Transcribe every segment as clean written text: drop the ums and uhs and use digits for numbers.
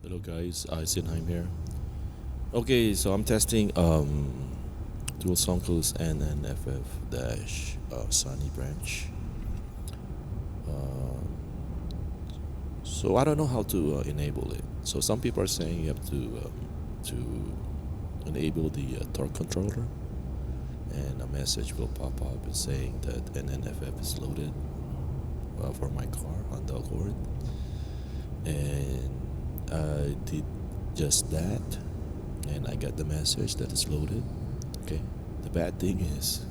Hello guys, Sinheim here. Okay, so I'm testing twilsonco's NNFF-Sunny branch. Um, so I don't know how to enable it. So some people are saying you have to enable the torque controller, and a message will pop up and saying that NNFF is loaded for my car on the Accord, and I did just that, and I got the message that it's loaded. Okay. The bad thing is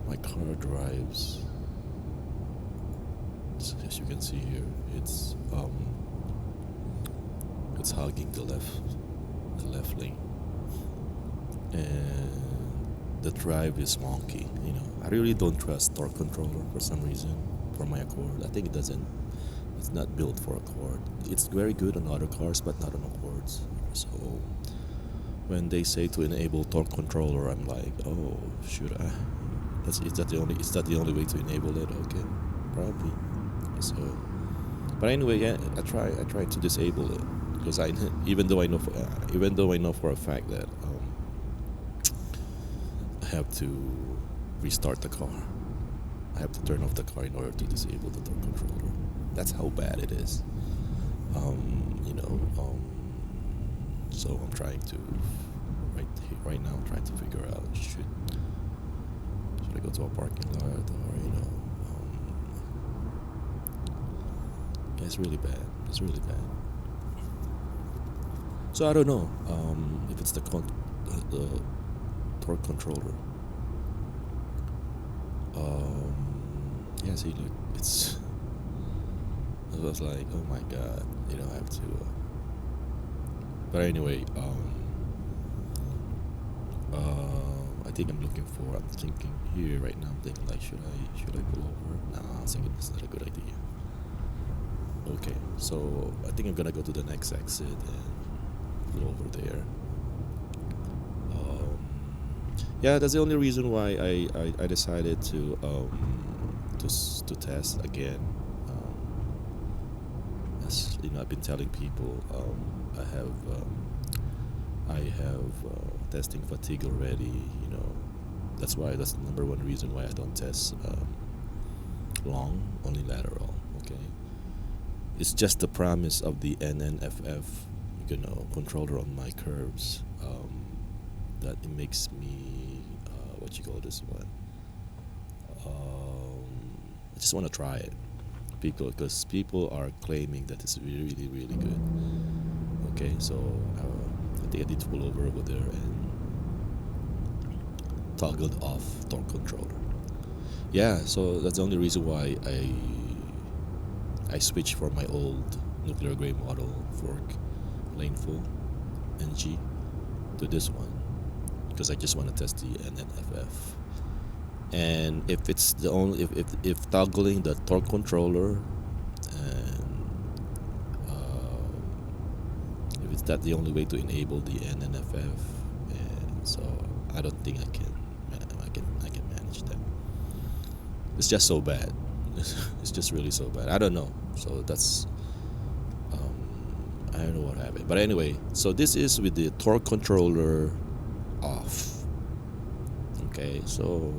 my car drives. As you can see here, it's hugging the left lane, and the drive is wonky. I really don't trust torque controller for some reason for my Accord. I think it doesn't. It's not built for Accord. It's very good on other cars, but not on Accords. So when they say to enable torque controller, I'm like, oh, should I? Is that the only way to enable it? Okay, probably. So, but anyway, yeah, I try to disable it because even though I know for a fact that I have to restart the car. I have to turn off the car in order to disable the torque controller. That's how bad it is. Um, you know, um, so I'm trying to right now. I'm trying to figure out should I go to a parking lot or yeah, it's really bad. It's really bad. So I don't know if it's the torque controller. Yeah, see, look, it's. I was like, oh my god, I have to. But anyway, I think I'm thinking here right now. I'm thinking like, should I pull over? Nah, I'm thinking it's not a good idea. Okay, so I think I'm gonna go to the next exit and pull over there. Um, yeah, that's the only reason why I decided to test again. As I've been telling people, I have testing fatigue already. That's the number one reason why I don't test long, only lateral. Okay, it's just the promise of the NNFF, controller on my curves, that it makes me what you call this one. I just want to try it, because people are claiming that it's really, really, really good. Okay, so I think I need to pull over there and toggled off torque controller. Yeah, so that's the only reason why I switched from my old nuclear gray model fork lane full NG to this one, because I just want to test the NNFF. And if it's the only if toggling the torque controller, and if it's that the only way to enable the NNFF, and so I don't think I can manage that. It's just so bad. It's just really so bad. I don't know. So that's I don't know what happened. But anyway, so this is with the torque controller off. Okay, so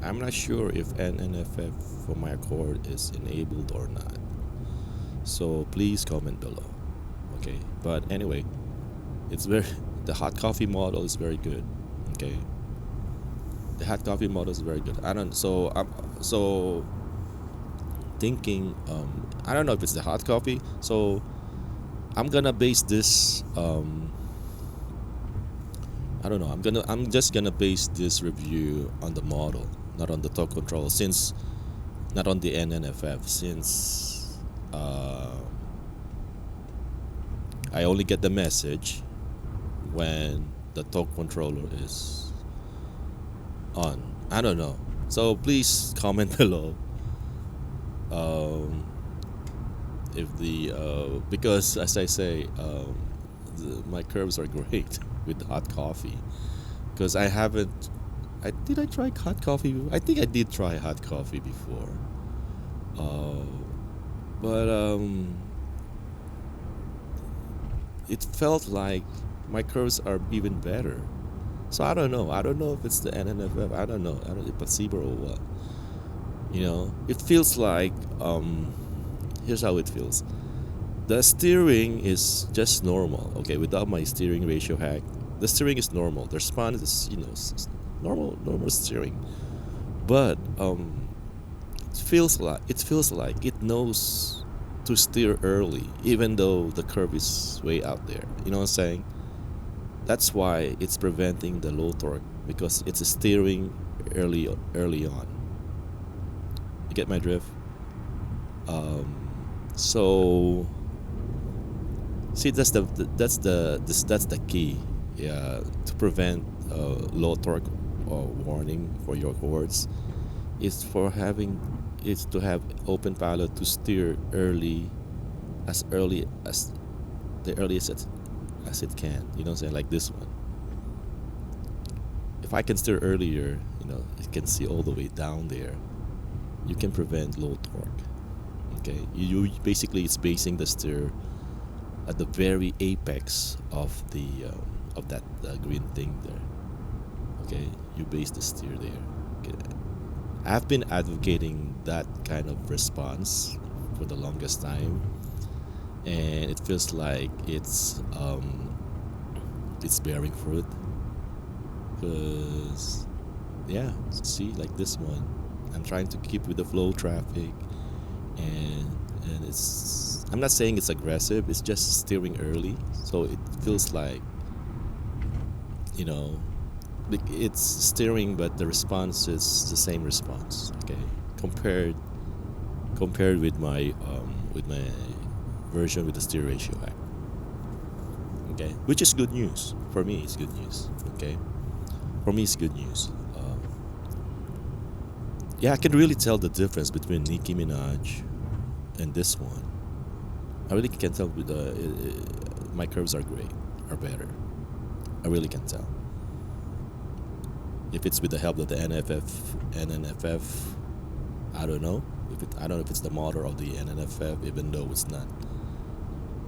I'm not sure if NNFF for my Accord is enabled or not. So please comment below. Okay, but anyway, it's very the hot coffee model is very good. Okay, the hot coffee model is very good. I'm thinking. I don't know if it's the hot coffee. So I'm gonna base this. I don't know. I'm just gonna base this review on the model, not on the torque control, since not on the NNFF, since I only get the message when the torque controller is on. I don't know. So please comment below. If the Because as I say, my curves are great with hot coffee. Because I haven't. I try hot coffee? I think I did try hot coffee before. Uh, but it felt like my curves are even better. So I don't know. I don't know if it's the NNFF. I don't know. I don't know if placebo or what. It feels like here's how it feels. The steering is just normal. Okay, without my steering ratio hack, the steering is normal. The response is normal steering. But it feels like it knows to steer early, even though the curve is way out there. You know what I'm saying? That's why it's preventing the low torque, because it's steering early on. You get my drift? So see, that's the key. Yeah, to prevent low torque warning for your cords is to have open pilot to steer early as the earliest as it can. You know what I'm saying? Like this one. If I can steer earlier, it can see all the way down there. You can prevent low torque. Okay, you basically, it's basing the steer at the very apex of that green thing there. Okay, you base the steer there. Okay. I've been advocating that kind of response for the longest time, and it feels like it's bearing fruit. Because see, like this one, I'm trying to keep with the flow traffic, and I'm not saying it's aggressive. It's just steering early, so it feels like it's steering, but the response is the same response. Okay, compared with my version with the steer ratio hack. Okay, which is good news for me. It's good news. Okay, for me it's good news. I can really tell the difference between Nicki Minaj and this one. I really can tell with my curves are better. I really can tell. If it's with the help of the NNFF, I don't know. I don't know if it's the motor of the NNFF, even though it's not.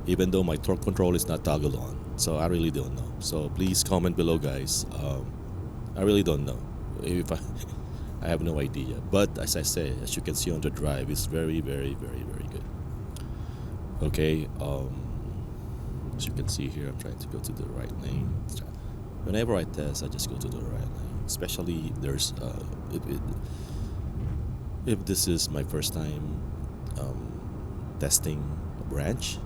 Even though my torque control is not toggled on, so I really don't know. So please comment below, guys. I really don't know. If I have no idea. But as I say, as you can see on the drive, it's very, very, very, very good. Okay. As you can see here, I'm trying to go to the right lane. Whenever I test, I just go to the right lane. Especially there's if this is my first time testing a branch.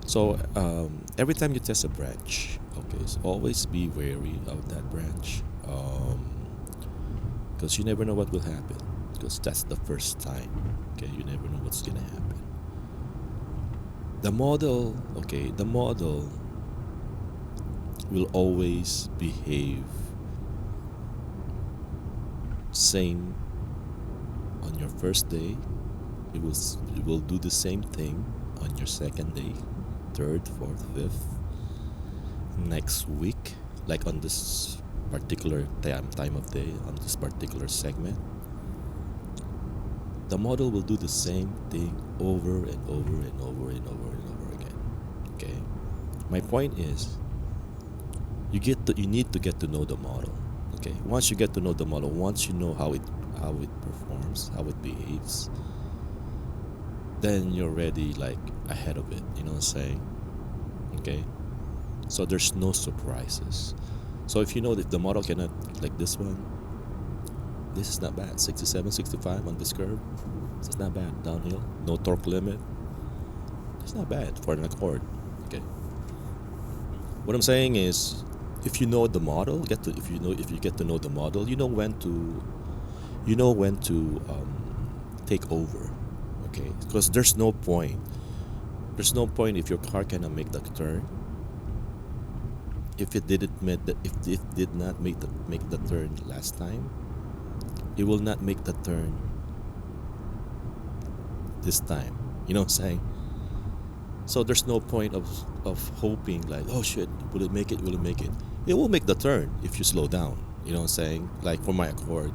So every time you test a branch, okay, so always be wary of that branch, because you never know what will happen. Because that's the first time. Okay, you never know what's gonna happen. The model will always behave same on your first day. It will do the same thing on your second day, third, fourth, fifth, next week, like on this particular time of day, on this particular segment. The model will do the same thing over and over and over and over and over again. Okay, my point is, you need to get to know the model. Okay, once you get to know the model, once you know how it performs, how it behaves, then you're ready, like, ahead of it. You know what I'm saying? Okay, so there's no surprises. So if you know that the model cannot, like this one, this is not bad. 67, 65 on this curve. This is not bad. Downhill, no torque limit. It's not bad for an Accord. Okay. What I'm saying is, if you know the model, if you get to know the model, you know when to take over. Okay, because there's no point if your car cannot make the turn. If it did not make the turn last time, it will not make the turn this time. You know what I'm saying? So there's no point of hoping, like, oh shit, will it make it? It will make the turn if you slow down. You know what I'm saying? Like for my Accord,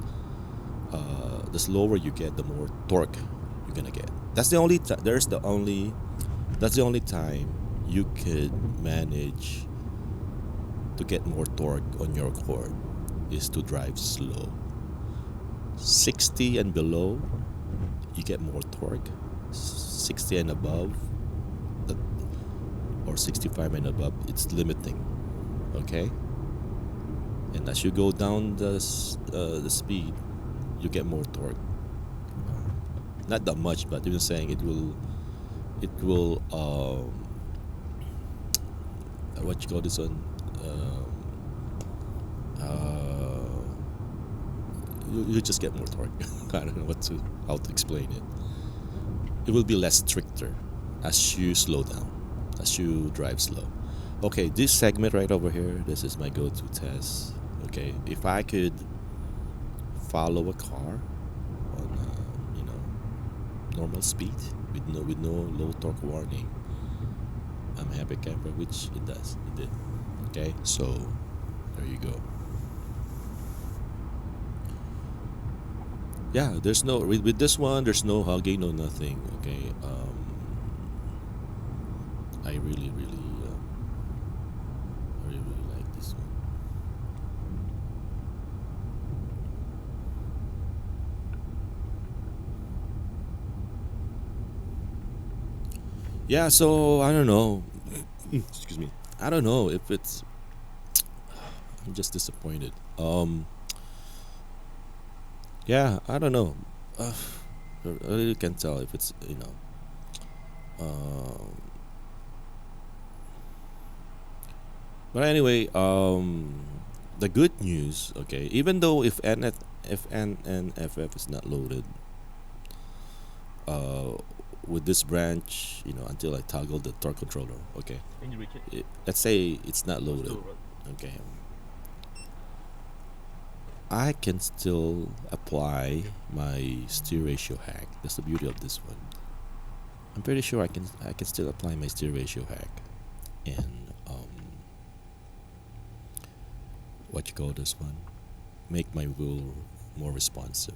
the slower you get, the more torque you're gonna get. There's the only That's the only time you could manage to get more torque on your cord is to drive slow. 60 and below, you get more torque. 60 and above, that, or 65 and above, it's limiting. Okay, and as you go down the speed, you get more torque. Not that much, but even saying it will what you call this one, you just get more torque. I don't know how to explain it. It will be less stricter as you slow down, as you drive slow. Okay, this segment right over here, this is my go-to test. Okay, if I could follow a car on normal speed with no low torque warning, I'm a happy camper, which it did. Okay, so there you go. Yeah, there's no with this one. There's no hugging, no nothing. Okay, I really like this one. Yeah, so I don't know. Excuse me. I don't know if it's. I'm just disappointed. Yeah, I don't know. I really can't tell if it's But anyway, the good news, okay, even though if NNFF is not loaded, uh, with this branch, until I toggle the torque controller, okay. Can you reach it? Let's say it's not loaded, okay. I can still apply my steer ratio hack. That's the beauty of this one. I'm pretty sure I can still apply my steer ratio hack, and what you call this one, make my wheel more responsive.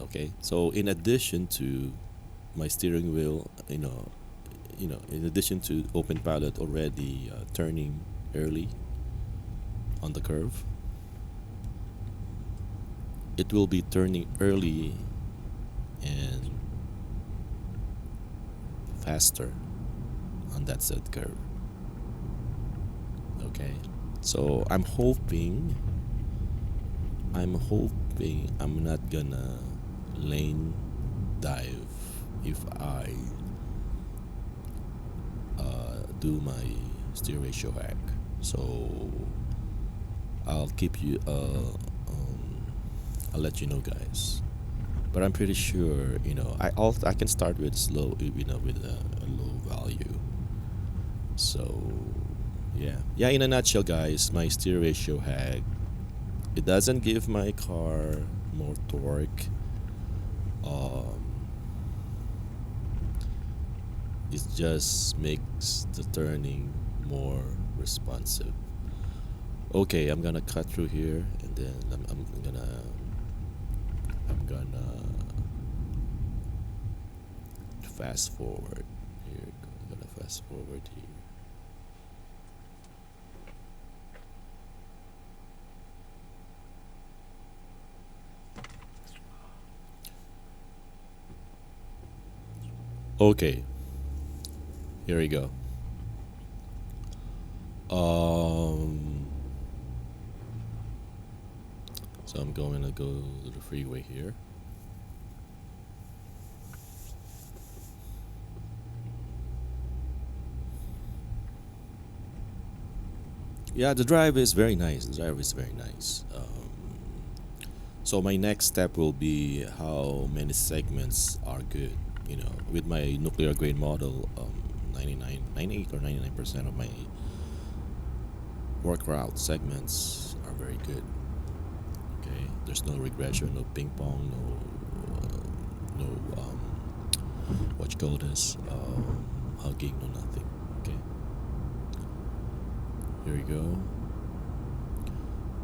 Okay, so in addition to my steering wheel, in addition to open pilot already turning early on the curve, it will be turning early and faster on that set curve. Okay, so I'm not gonna lane dive if I do my steer ratio hack. So I'll keep you I'll let you know, guys. But I'm pretty sure, I can start with slow, with a low value. So yeah, in a nutshell, guys, my steer ratio hack, it doesn't give my car more torque. It just makes the turning more responsive. Okay, I'm gonna cut through here, and then I'm gonna fast forward here. I'm gonna fast forward here. Okay, here we go. So I'm going to go to the freeway here. Yeah, the drive is very nice. So my next step will be how many segments are good. With my nuclear grade model, 98 or 99% of my work route segments are very good. Okay, there's no regression, no ping pong, no what you call this, hugging, no nothing. Okay, here we go.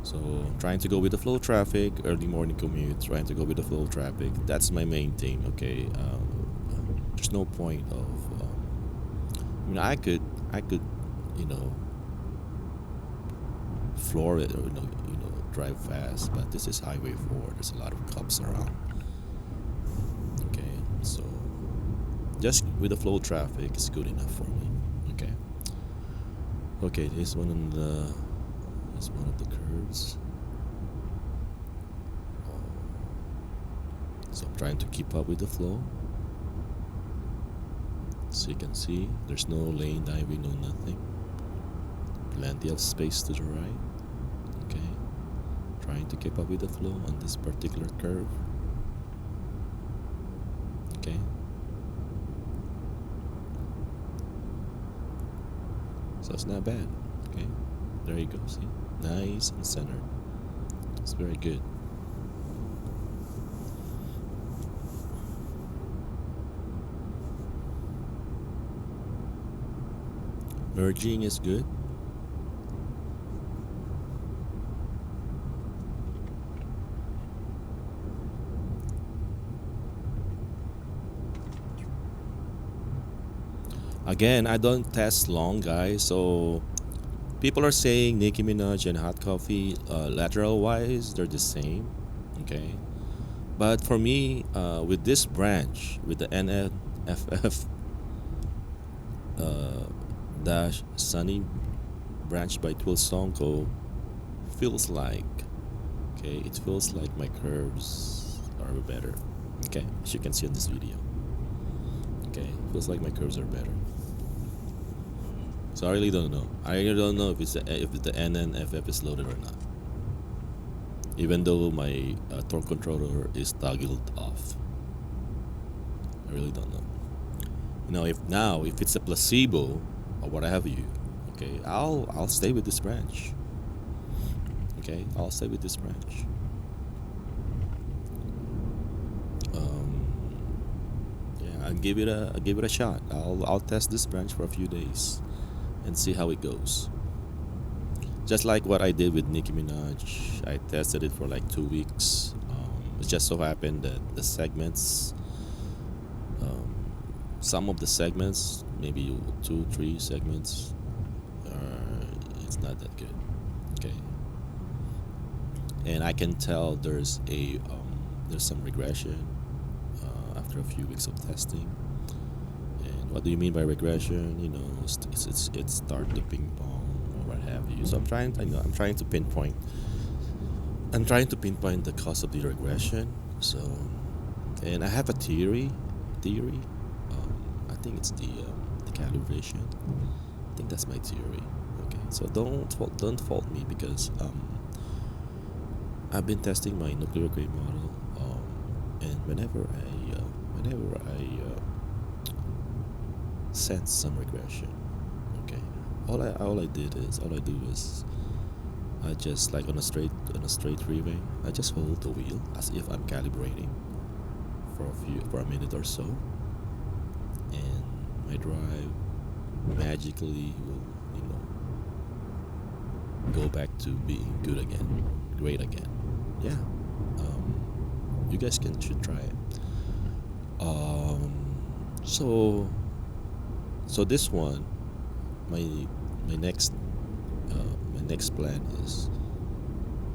So I'm trying to go with the flow traffic, early morning commute, trying to go with the flow traffic. That's my main thing. Okay, there's no point of I could you know floor it, or drive fast, but this is highway 4. There's a lot of cops around. Okay, so just with the flow traffic is good enough for me. Okay. Okay, this one is one of the curves. So I'm trying to keep up with the flow. So you can see there's no lane diving, no nothing. Plenty of space to the right. Okay. Trying to keep up with the flow on this particular curve. Okay. So it's not bad. Okay. There you go. See? Nice and centered. It's very good. Merging is good. Again, I don't test long, guys. So people are saying Nicki Minaj and Hot Coffee, lateral wise, they're the same. Okay. But for me, with this branch, with the NNFF dash Sunny branch by twilsonco, feels like, okay, it feels like my curves are better. Okay, as you can see in this video. Okay, feels like my curves are better. So I really don't know. I really don't know if the NNFF is loaded or not. Even though my torque controller is toggled off, I really don't know. If it's a placebo or what have you, okay, I'll stay with this branch. Okay, I'll stay with this branch. Yeah, I'll give it a shot. I'll test this branch for a few days and see how it goes. Just like what I did with Nicki Minaj, I tested it for like 2 weeks. It just so happened that the segments, some of the segments, maybe 2-3 segments, it's not that good. Okay, and I can tell there's some regression after a few weeks of testing. And what do you mean by regression? It start to ping pong or what have you. So I'm trying to pinpoint. I'm trying to pinpoint the cause of the regression. So, and I have a theory. I think it's the calibration. I think that's my theory. Okay, so don't fault me, because I've been testing my nuclear grade model, and whenever I sense some regression, okay, all I do is I just, like on a straight freeway, I just hold the wheel as if I'm calibrating for a minute or so, and my drive magically will go back to being good again, great again. Yeah, you guys should try it. So this one, my next plan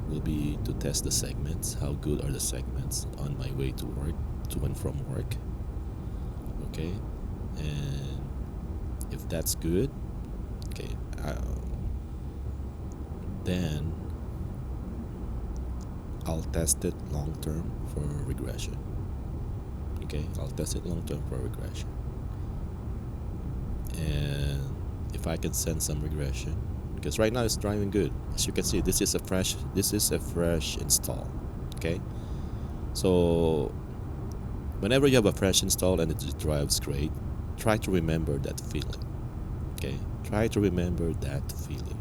will be to test the segments. How good are the segments on my way to work, to and from work? Okay, and if that's good, okay, then I'll test it long term for regression. Okay, I'll test it long term for regression, and if I can sense some regression, because right now it's driving good. As you can see, this is a fresh install. Okay, so whenever you have a fresh install and it drives great, try to remember that feeling. Okay, try to remember that feeling,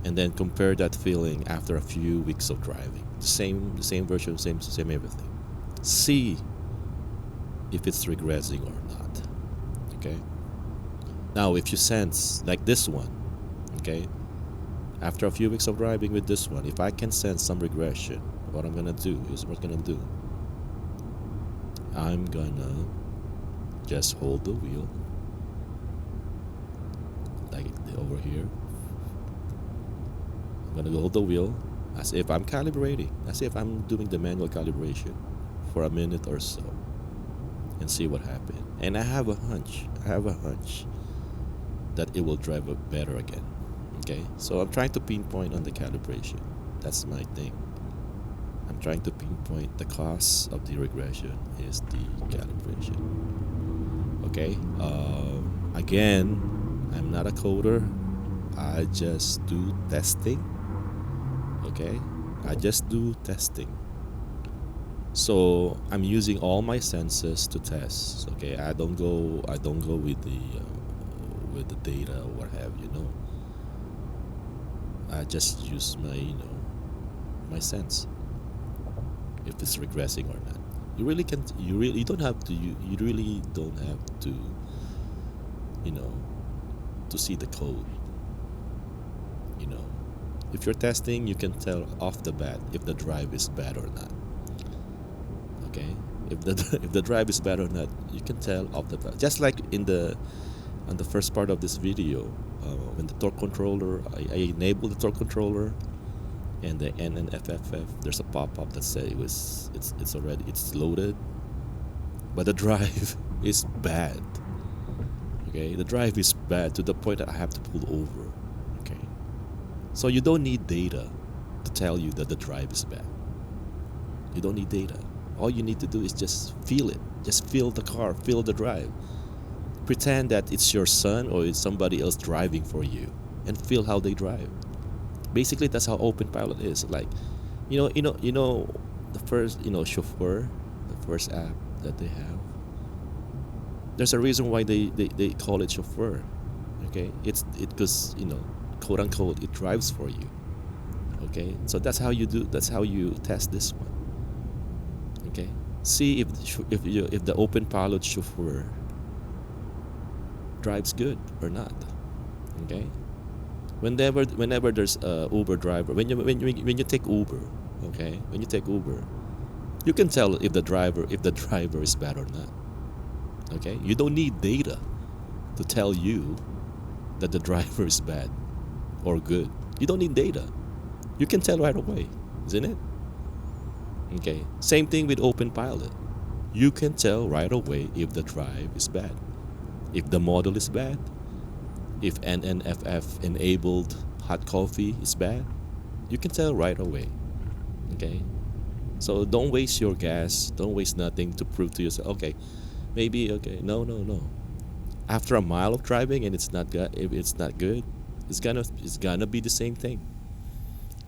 and then compare that feeling after a few weeks of driving. The same version, same everything. See if it's regressing or not. Okay. Now, if you sense like this one, okay, after a few weeks of driving with this one, if I can sense some regression, what I'm gonna do, I'm gonna just hold the wheel like over here. I'm gonna hold the wheel as if I'm calibrating, as if I'm doing the manual calibration for a minute or so, and see what happens. And I have a hunch that it will drive up better again. Okay, so I'm trying to pinpoint on the calibration. That's my thing. I'm trying to pinpoint the cause of the regression is the calibration. Okay, again, I'm not a coder. I just do testing. Okay, I just do testing. So I'm using all my senses to test. Okay, I don't go with the data or what have you. No, I just use my my sense if it's regressing or not. You really can you don't have to you really don't have to to see the code. If you're testing, you can tell off the bat if the drive is bad or not. Okay, if the drive is bad or not, you can tell off the bat. Just like on the first part of this video, when the torque controller, I enabled the torque controller, and the NNFF, there's a pop-up that says it's loaded, but the drive is bad. Okay, the drive is bad to the point that I have to pull over. Okay, so you don't need data to tell you that the drive is bad. You don't need data. All you need to do is just feel it. Just feel the car, feel the drive. Pretend that it's your son or it's somebody else driving for you, and feel how they drive. Basically, that's how OpenPilot is. Like, the first, chauffeur, the first app that they have. There's a reason why they call it chauffeur. Okay, it's because quote unquote, it drives for you. Okay, so that's how you test this one. Okay, see if the OpenPilot chauffeur drives good or not. Okay, whenever there's a Uber driver, when you take Uber, okay, when you take Uber, you can tell if the driver is bad or not. Okay, you don't need data to tell you that the driver is bad or good. You don't need data. You can tell right away, isn't it? Okay, same thing with OpenPilot. You can tell right away if the drive is bad, if the model is bad, if NNFF enabled hot coffee is bad. You can tell right away. Okay, so don't waste your gas, don't waste nothing to prove to yourself, okay, maybe, okay, no. After a mile of driving and it's not good, if it's not good, it's gonna be the same thing.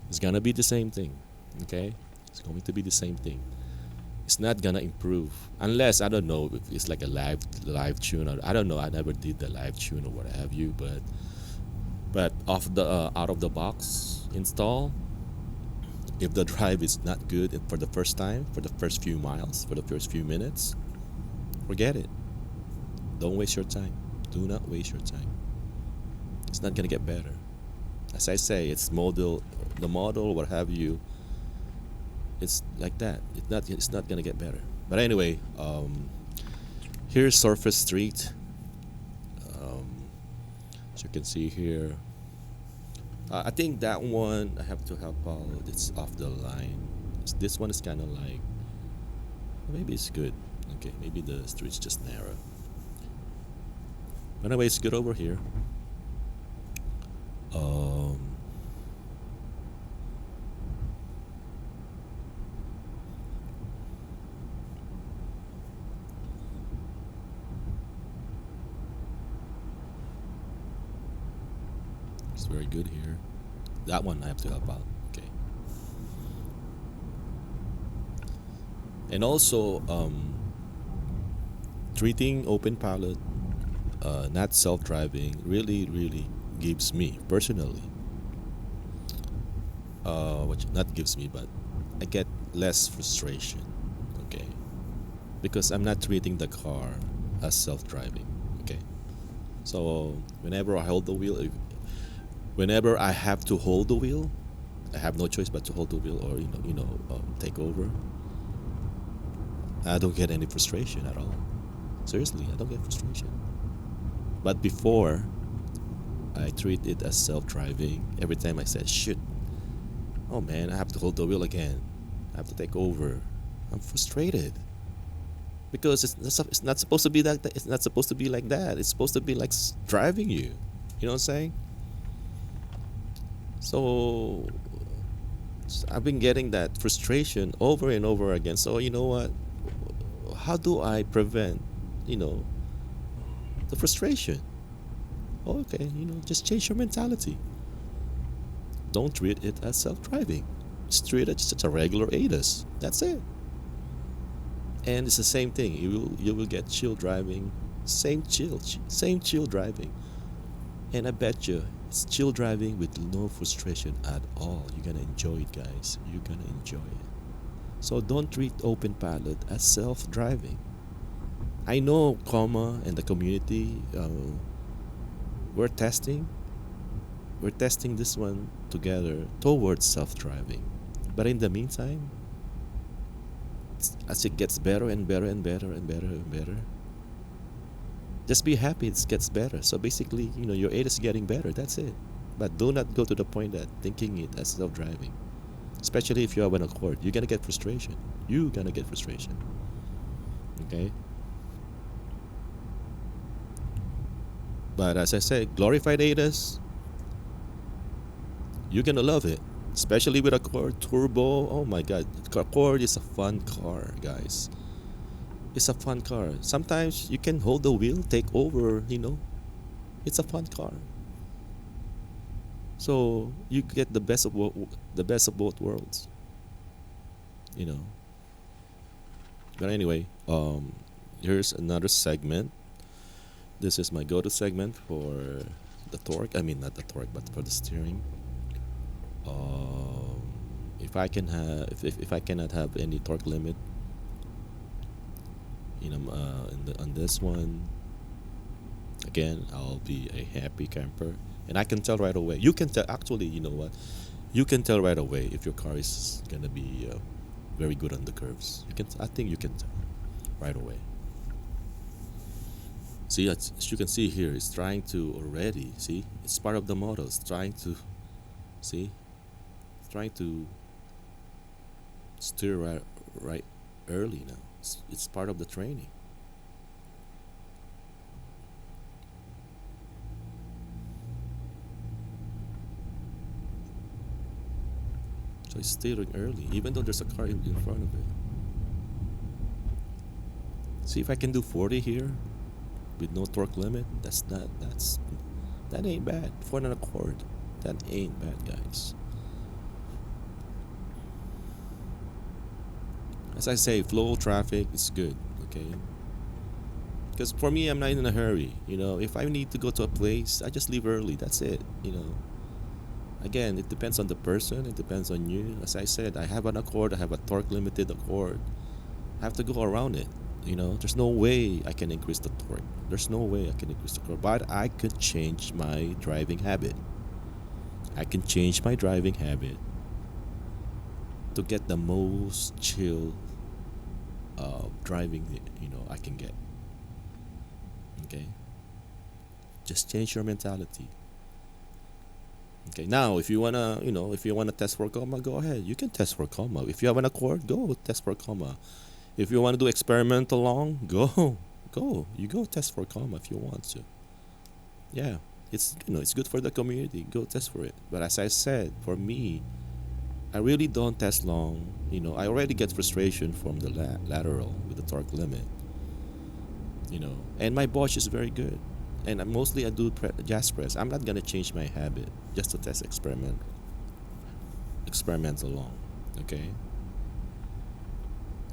It's gonna be the same thing. Okay, it's going to be the same thing. It's not gonna improve unless, I don't know, if it's like a live tune, or I don't know, I never did the live tune or what have you, but off the out of the box install, if the drive is not good for the first time, for the first few miles, for the first few minutes, forget it. Don't waste your time. Do not waste your time. It's not gonna get better. As I say, it's the model, what have you. It's like that. It's not gonna get better. But anyway, here's Surface Street. As you can see here, I think that one I have to help out. It's off the line. This one is kind of like, maybe it's good. Okay, maybe the street's just narrow. But anyway, it's good over here. It's very good here. That one I have to help out. Okay. And also, treating OpenPilot, not self-driving, really gives me personally, not gives me, but I get less frustration. Okay, because I'm not treating the car as self-driving. Okay, so whenever I hold the wheel, whenever I have to hold the wheel, I have no choice but to hold the wheel, or take over. I don't get any frustration at all. Seriously, I don't get frustration. But before, I treat it as self-driving. Every time I said, "Shit, oh man, I have to hold the wheel again. I have to take over." I'm frustrated because it's not supposed to be that. It's not supposed to be like that. It's supposed to be like driving you. You know what I'm saying? So I've been getting that frustration over and over again. So you know what? How do I prevent, you know, the frustration? Okay, just change your mentality. Don't treat it as self-driving. Just treat it just as a regular ADAS. That's it. And it's the same thing. You will get chill driving, same chill driving. And I bet you it's chill driving with no frustration at all. You're gonna enjoy it, guys. You're gonna enjoy it. So don't treat Open Pilot as self-driving. I know Comma and the community. We're testing. We're testing this one together towards self-driving. But in the meantime, as it gets better and better and better and better and better, just be happy it gets better. So basically, your aid is getting better. That's it. But do not go to the point that thinking it as self-driving. Especially if you have an Accord, you're gonna get frustration. You're gonna get frustration. Okay. But as I said, glorified ADAS, you're gonna love it. Especially with Accord Turbo. Oh my god, Accord is a fun car, guys. It's a fun car. Sometimes you can hold the wheel, take over. It's a fun car. So you get the best of both worlds. You know. But anyway, here's another segment. This is my go-to segment for the torque. I mean, not the torque, but for the steering. If I can have, if I cannot have any torque limit, on this one, again, I'll be a happy camper, and I can tell right away. You can tell. Actually, you know what? You can tell right away if your car is gonna be very good on the curves. You can. I think you can tell right away. See, as you can see here, it's trying to already. See, it's part of the model. It's trying to. See, it's trying to steer right early now. It's part of the training. So it's steering early, even though there's a car in front of it. See if I can do 40 here with no torque limit. That ain't bad for an Accord. That ain't bad, guys. As I say, flow of traffic is good. Okay. Because for me, I'm not in a hurry. If I need to go to a place, I just leave early. That's it. Again, it depends on the person. It depends on you. As I said, I have an Accord. I have a torque limited Accord. I have to go around it. There's no way I can increase the torque. There's no way I can increase the torque. But I could change my driving habit. I can change my driving habit to get the most chill driving I can get. Okay. Just change your mentality. Okay, now if you wanna test for comma, go ahead. You can test for comma. If you have an Accord, go test for comma. If you want to do experimental long, go. You go test for comma if you want to. Yeah, it's good for the community. Go test for it. But as I said, for me, I really don't test long. I already get frustration from the lateral with the torque limit. And my Bosch is very good. And mostly I do gas press. I'm not gonna change my habit just to test experimental long. Okay.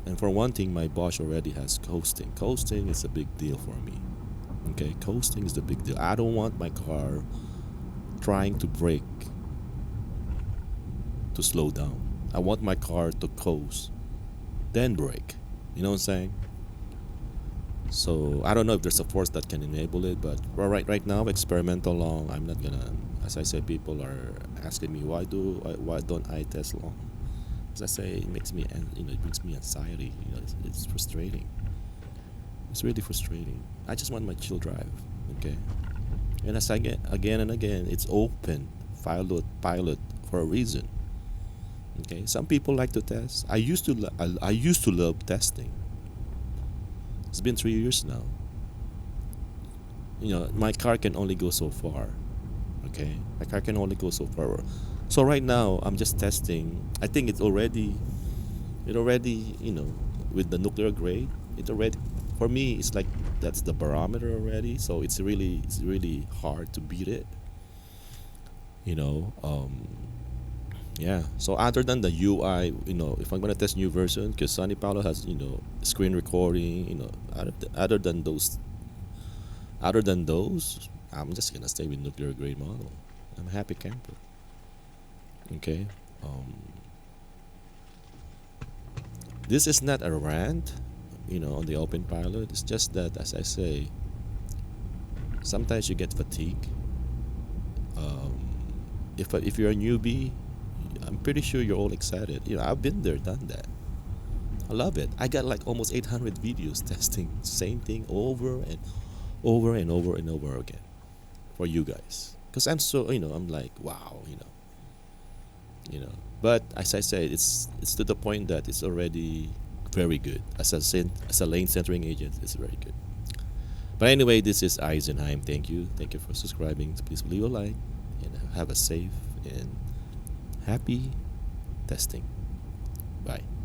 And for one thing, my Bosch already has coasting. Coasting is a big deal for me. Okay, coasting is the big deal. I don't want my car trying to brake to slow down. I want my car to coast, then brake. You know what I'm saying? So I don't know if there's a force that can enable it, but right now, experimental long. I'm not gonna. As I said, people are asking me why don't I test long? As I say, it brings me anxiety. It's frustrating. It's really frustrating. I just want my chill drive. Okay. And as I get again and again, it's open pilot for a reason. Okay. Some people like to test. I used to love testing. It's been 3 years now. My car can only go so far. Okay. My car can only go so far. So right now I'm just testing. I think it already with the nuclear grade, it already, for me, it's like that's the barometer already. So it's really hard to beat it. You know, yeah. So other than the UI, if I'm gonna test new version, because Sunny Paulo has screen recording. Other than those, I'm just gonna stay with nuclear grade model. I'm a happy camper. Okay. Um, this is not a rant, on the open pilot. It's just that, as I say, sometimes you get fatigue. Um, if you're a newbie, I'm pretty sure you're all excited. I've been there, done that. I love it. I got like almost 800 videos testing same thing over and over and over and over again for you guys. Because I'm so, I'm like, wow. But as I said, it's to the point that it's already very good. As a lane centering agent, it's very good. But anyway, this is Eisenheim. Thank you for subscribing. Please leave a like and have a safe and happy testing. Bye.